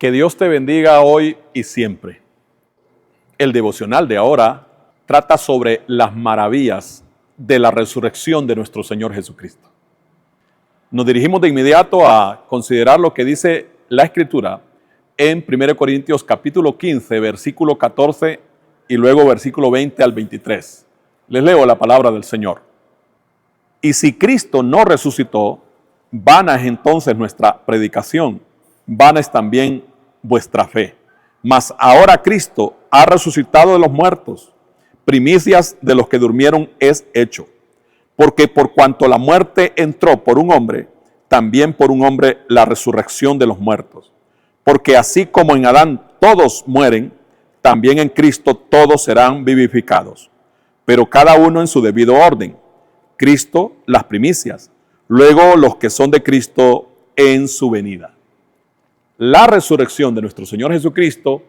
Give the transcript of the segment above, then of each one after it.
Que Dios te bendiga hoy y siempre. El devocional de ahora trata sobre las maravillas de la resurrección de nuestro Señor Jesucristo. Nos dirigimos de inmediato a considerar lo que dice la Escritura en 1 Corintios capítulo 15, versículo 14 y luego versículo 20 al 23. Les leo la palabra del Señor. Y si Cristo no resucitó, vana es entonces nuestra predicación, vana es también vuestra fe. Mas ahora Cristo ha resucitado de los muertos, primicias de los que durmieron es hecho. Porque por cuanto la muerte entró por un hombre, también por un hombre la resurrección de los muertos. Porque así como en Adán todos mueren, también en Cristo todos serán vivificados. Pero cada uno en su debido orden. Cristo las primicias, luego los que son de Cristo en su venida. La resurrección de nuestro Señor Jesucristo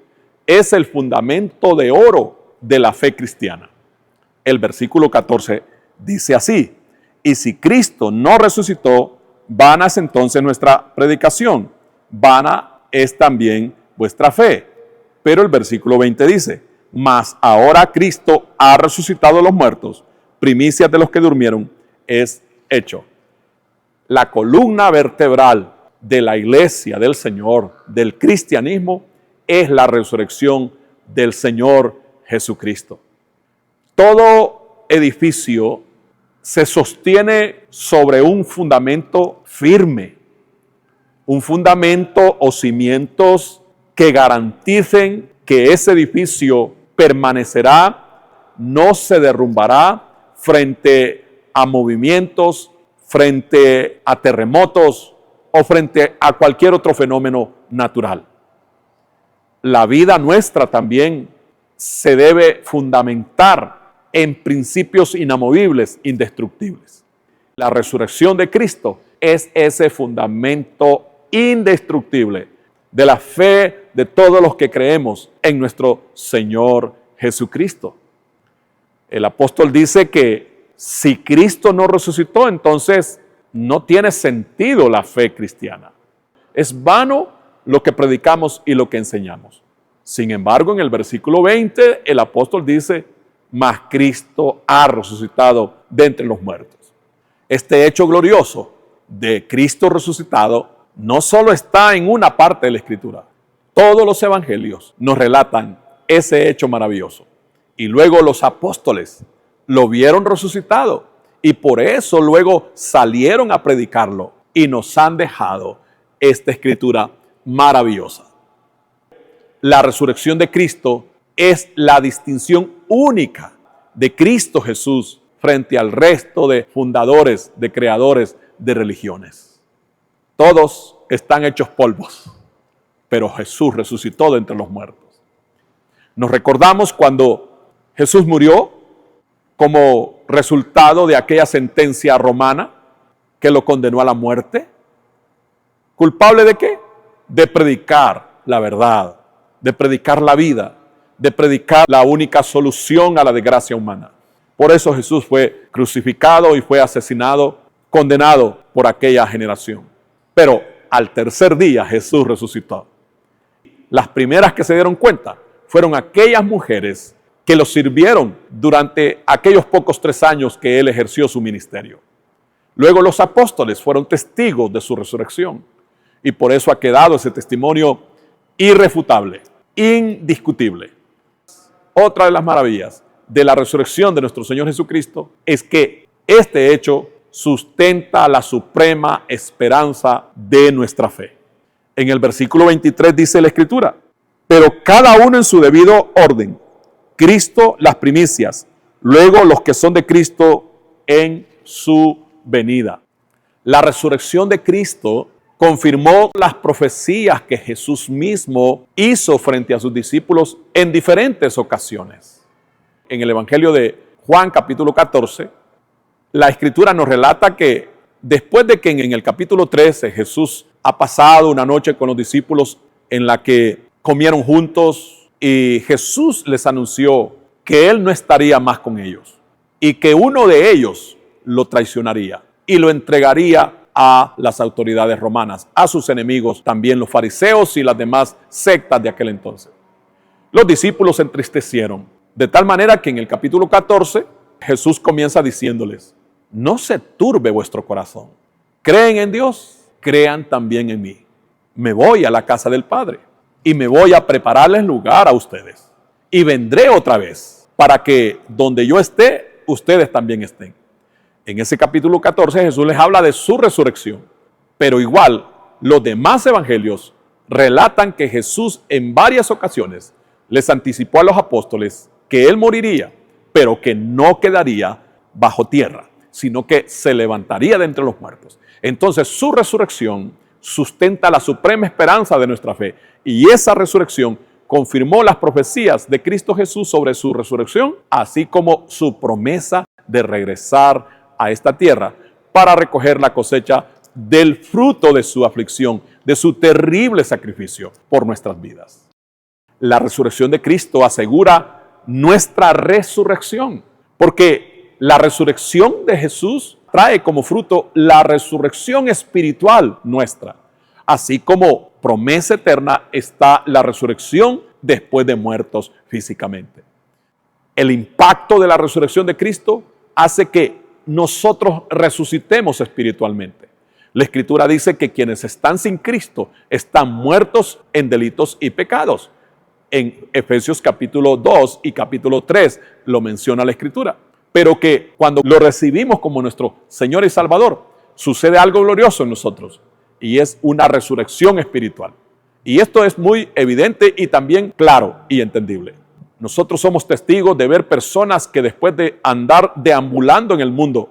es el fundamento de oro de la fe cristiana. El versículo 14 dice así: y si Cristo no resucitó, vana es entonces nuestra predicación, vana es también vuestra fe. Pero el versículo 20 dice: mas ahora Cristo ha resucitado de los muertos, primicias de los que durmieron es hecho. La columna vertebral de la iglesia del Señor, del cristianismo, es la resurrección del Señor Jesucristo. Todo edificio se sostiene sobre un fundamento firme, un fundamento o cimientos que garanticen que ese edificio permanecerá, no se derrumbará frente a movimientos, frente a terremotos o frente a cualquier otro fenómeno natural. La vida nuestra también se debe fundamentar en principios inamovibles, indestructibles. La resurrección de Cristo es ese fundamento indestructible de la fe de todos los que creemos en nuestro Señor Jesucristo. El apóstol dice que si Cristo no resucitó, entonces no tiene sentido la fe cristiana. Es vano lo que predicamos y lo que enseñamos. Sin embargo, en el versículo 20, el apóstol dice: mas Cristo ha resucitado de entre los muertos. Este hecho glorioso de Cristo resucitado no solo está en una parte de la Escritura. Todos los evangelios nos relatan ese hecho maravilloso. Y luego los apóstoles lo vieron resucitado y por eso luego salieron a predicarlo y nos han dejado esta Escritura maravillosa. La resurrección de Cristo es la distinción única de Cristo Jesús frente al resto de fundadores, de creadores de religiones. Todos están hechos polvos, pero Jesús resucitó de entre los muertos. Nos recordamos cuando Jesús murió como resultado de aquella sentencia romana que lo condenó a la muerte. ¿Culpable de qué? De predicar la verdad, de predicar la vida, de predicar la única solución a la desgracia humana. Por eso Jesús fue crucificado y fue asesinado, condenado por aquella generación. Pero al tercer día Jesús resucitó. Las primeras que se dieron cuenta fueron aquellas mujeres que lo sirvieron durante aquellos pocos 3 años que él ejerció su ministerio. Luego los apóstoles fueron testigos de su resurrección y por eso ha quedado ese testimonio irrefutable, indiscutible. Otra de las maravillas de la resurrección de nuestro Señor Jesucristo es que este hecho sustenta la suprema esperanza de nuestra fe. En el versículo 23 dice la Escritura: pero cada uno en su debido orden, Cristo las primicias, luego los que son de Cristo en su venida. La resurrección de Cristo confirmó las profecías que Jesús mismo hizo frente a sus discípulos en diferentes ocasiones. En el Evangelio de Juan capítulo 14, la Escritura nos relata que después de que en el capítulo 13 Jesús ha pasado una noche con los discípulos en la que comieron juntos y Jesús les anunció que Él no estaría más con ellos y que uno de ellos lo traicionaría y lo entregaría a las autoridades romanas, a sus enemigos, también los fariseos y las demás sectas de aquel entonces. Los discípulos se entristecieron, de tal manera que en el capítulo 14 Jesús comienza diciéndoles: no se turbe vuestro corazón. ¿Creen en Dios? Crean también en mí. Me voy a la casa del Padre y me voy a prepararles lugar a ustedes. Y vendré otra vez para que donde yo esté, ustedes también estén. En ese capítulo 14 Jesús les habla de su resurrección. Pero igual, los demás evangelios relatan que Jesús en varias ocasiones les anticipó a los apóstoles que Él moriría, pero que no quedaría bajo tierra, sino que se levantaría de entre los muertos. Entonces su resurrección sustenta la suprema esperanza de nuestra fe, y esa resurrección confirmó las profecías de Cristo Jesús sobre su resurrección, así como su promesa de regresar a esta tierra para recoger la cosecha del fruto de su aflicción, de su terrible sacrificio por nuestras vidas. La resurrección de Cristo asegura nuestra resurrección, porque la resurrección de Jesús trae como fruto la resurrección espiritual nuestra. Así como promesa eterna está la resurrección después de muertos físicamente. El impacto de la resurrección de Cristo hace que nosotros resucitemos espiritualmente. La Escritura dice que quienes están sin Cristo están muertos en delitos y pecados. En Efesios capítulo 2 y capítulo 3 lo menciona la Escritura. Pero que cuando lo recibimos como nuestro Señor y Salvador, sucede algo glorioso en nosotros, y es una resurrección espiritual. Y esto es muy evidente y también claro y entendible. Nosotros somos testigos de ver personas que después de andar deambulando en el mundo,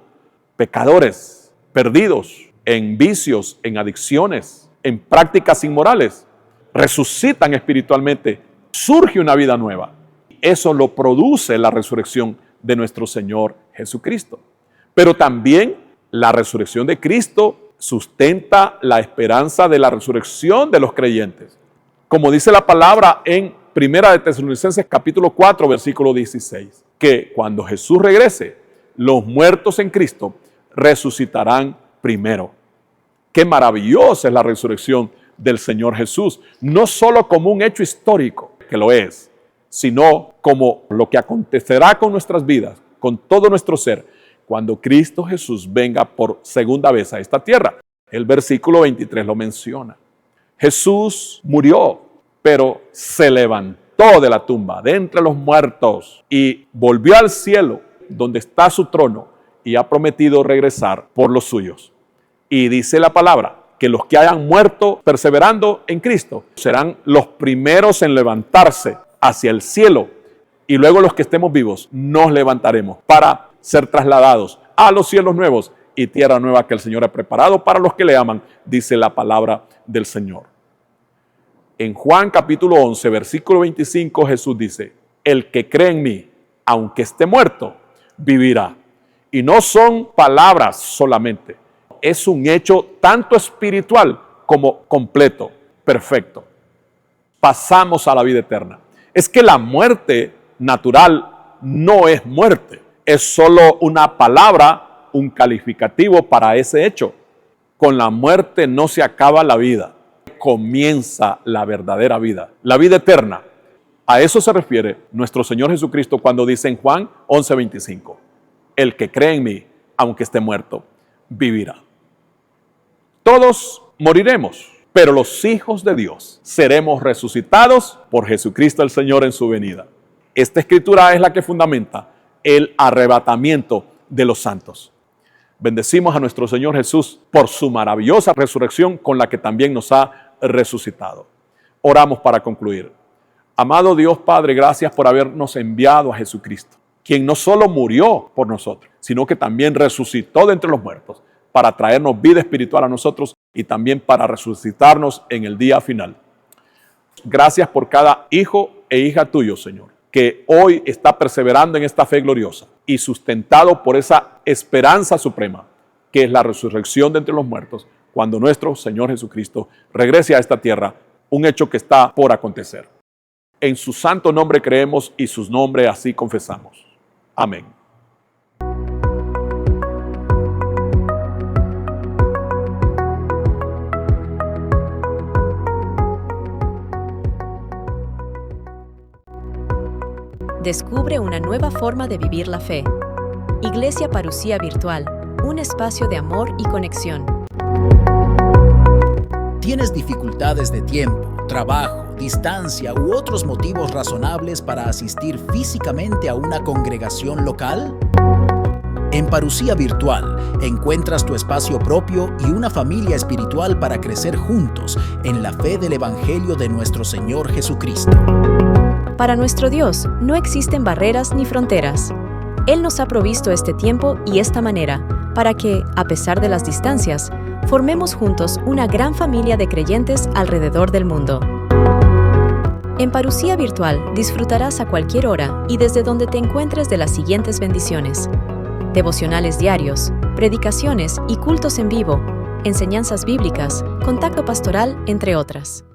pecadores, perdidos en vicios, en adicciones, en prácticas inmorales, resucitan espiritualmente, surge una vida nueva. Eso lo produce la resurrección de nuestro Señor Jesucristo. Pero también la resurrección de Cristo sustenta la esperanza de la resurrección de los creyentes. Como dice la palabra en Primera de Tesalonicenses capítulo 4, versículo 16, que cuando Jesús regrese, los muertos en Cristo resucitarán primero. Qué maravillosa es la resurrección del Señor Jesús, no solo como un hecho histórico, que lo es, sino como lo que acontecerá con nuestras vidas, con todo nuestro ser, cuando Cristo Jesús venga por segunda vez a esta tierra. El versículo 23 lo menciona. Jesús murió, pero se levantó de la tumba, de entre los muertos, y volvió al cielo, donde está su trono, y ha prometido regresar por los suyos. Y dice la palabra que los que hayan muerto perseverando en Cristo serán los primeros en levantarse hacia el cielo, y luego los que estemos vivos nos levantaremos para ser trasladados a los cielos nuevos y tierra nueva que el Señor ha preparado para los que le aman, dice la palabra del Señor. En Juan capítulo 11, versículo 25, Jesús dice: el que cree en mí, aunque esté muerto, vivirá. Y no son palabras solamente, es un hecho tanto espiritual como completo, perfecto. Pasamos a la vida eterna. Es que la muerte natural no es muerte, es solo una palabra, un calificativo para ese hecho. Con la muerte no se acaba la vida, comienza la verdadera vida, la vida eterna. A eso se refiere nuestro Señor Jesucristo cuando dice en Juan 11:25, el que cree en mí, aunque esté muerto, vivirá. Todos moriremos, pero los hijos de Dios seremos resucitados por Jesucristo el Señor en su venida. Esta escritura es la que fundamenta el arrebatamiento de los santos. Bendecimos a nuestro Señor Jesús por su maravillosa resurrección con la que también nos ha resucitado. Oramos para concluir. Amado Dios Padre, gracias por habernos enviado a Jesucristo, quien no solo murió por nosotros, sino que también resucitó de entre los muertos para traernos vida espiritual a nosotros y también para resucitarnos en el día final. Gracias por cada hijo e hija tuyo, Señor, que hoy está perseverando en esta fe gloriosa y sustentado por esa esperanza suprema, que es la resurrección de entre los muertos, cuando nuestro Señor Jesucristo regrese a esta tierra, un hecho que está por acontecer. En su santo nombre creemos y sus nombres así confesamos. Amén. Descubre una nueva forma de vivir la fe. Iglesia Parucía Virtual, un espacio de amor y conexión. ¿Tienes dificultades de tiempo, trabajo, distancia u otros motivos razonables para asistir físicamente a una congregación local? En Parucía Virtual encuentras tu espacio propio y una familia espiritual para crecer juntos en la fe del Evangelio de nuestro Señor Jesucristo. Para nuestro Dios no existen barreras ni fronteras. Él nos ha provisto este tiempo y esta manera para que, a pesar de las distancias, formemos juntos una gran familia de creyentes alrededor del mundo. En Parucía Virtual disfrutarás a cualquier hora y desde donde te encuentres de las siguientes bendiciones: devocionales diarios, predicaciones y cultos en vivo, enseñanzas bíblicas, contacto pastoral, entre otras.